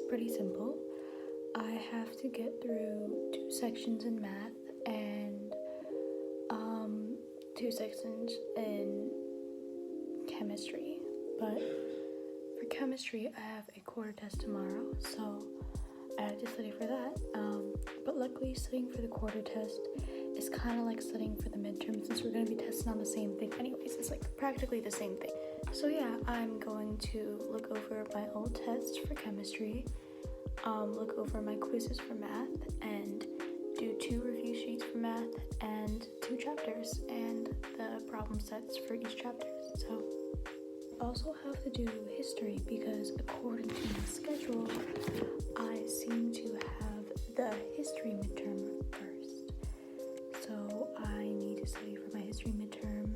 pretty simple. I have to get through 2 sections in math and 2 sections in chemistry. But for chemistry, I have a quarter test tomorrow, so I have to study for that. But luckily, studying for the quarter test is kind of like studying for the midterm, since we're going to be testing on the same thing anyways. It's like practically the same thing. So yeah, I'm going to look over my old tests for chemistry, look over my quizzes for math, and do 2 review sheets for math and 2 chapters and the problem sets for each chapter. So I also have to do history because according to my schedule, I seem to have the history midterm first. So I need to study for my history midterm.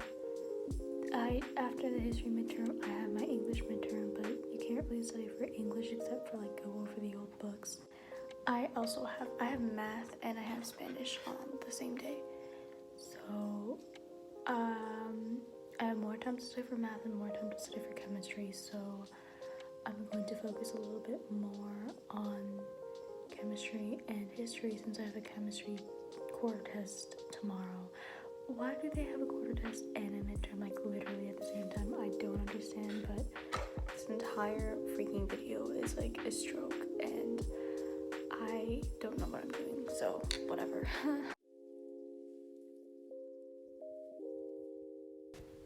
After the history midterm, I have my English midterm, but you can't really study for English except for like go over the old books. I have math and I have Spanish on the same day. So I have more time to study for math and more time to study for chemistry, so I'm going to focus a little bit more on chemistry and history since I have a chemistry quarter test tomorrow. Why do they have a quarter test and a midterm like literally at the same time? I don't understand, but this entire freaking video is like a stroke and I don't know what I'm doing, so whatever.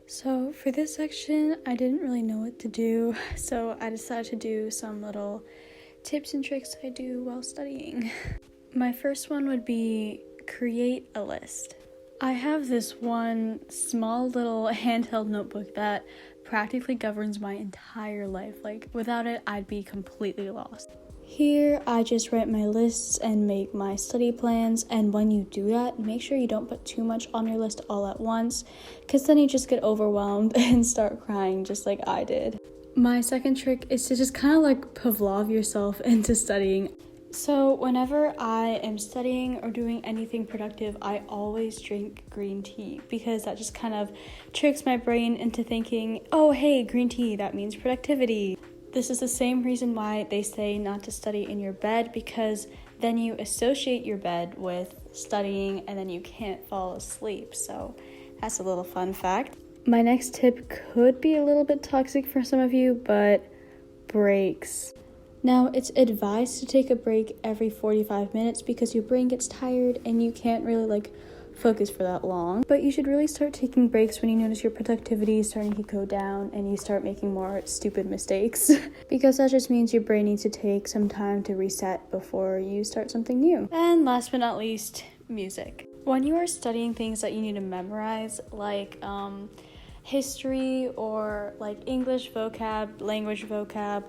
So for this section, I didn't really know what to do, so I decided to do some little tips and tricks I do while studying. My first one would be create a list. I have this one small little handheld notebook that practically governs my entire life. Like, without it, I'd be completely lost. Here, I just write my lists and make my study plans, and when you do that, make sure you don't put too much on your list all at once, because then you just get overwhelmed and start crying just like I did. My second trick is to just kind of like Pavlov yourself into studying. So whenever I am studying or doing anything productive, I always drink green tea because that just kind of tricks my brain into thinking, oh hey, green tea, that means productivity. This is the same reason why they say not to study in your bed, because then you associate your bed with studying and then you can't fall asleep. So that's a little fun fact. My next tip could be a little bit toxic for some of you, but breaks. Now, it's advised to take a break every 45 minutes because your brain gets tired and you can't really focus for that long. But you should really start taking breaks when you notice your productivity is starting to go down and you start making more stupid mistakes. Because that just means your brain needs to take some time to reset before you start something new. And last but not least, music. When you are studying things that you need to memorize, like history or like English vocab, language vocab,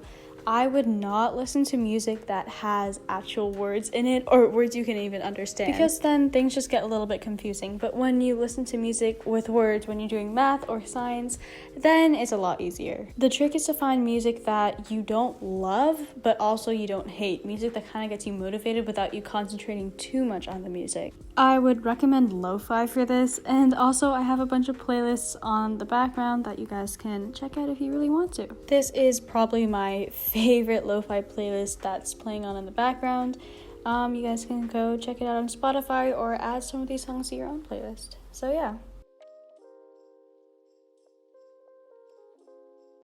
I would not listen to music that has actual words in it or words you can even understand, because then things just get a little bit confusing. But when you listen to music with words when you're doing math or science, then it's a lot easier. The trick is to find music that you don't love but also you don't hate, music that kind of gets you motivated without you concentrating too much on the music. I would recommend lo-fi for this, and also I have a bunch of playlists on the background that you guys can check out if you really want to. This is probably my favorite lo-fi playlist that's playing on in the background. You guys can go check it out on Spotify or add some of these songs to your own playlist. So yeah.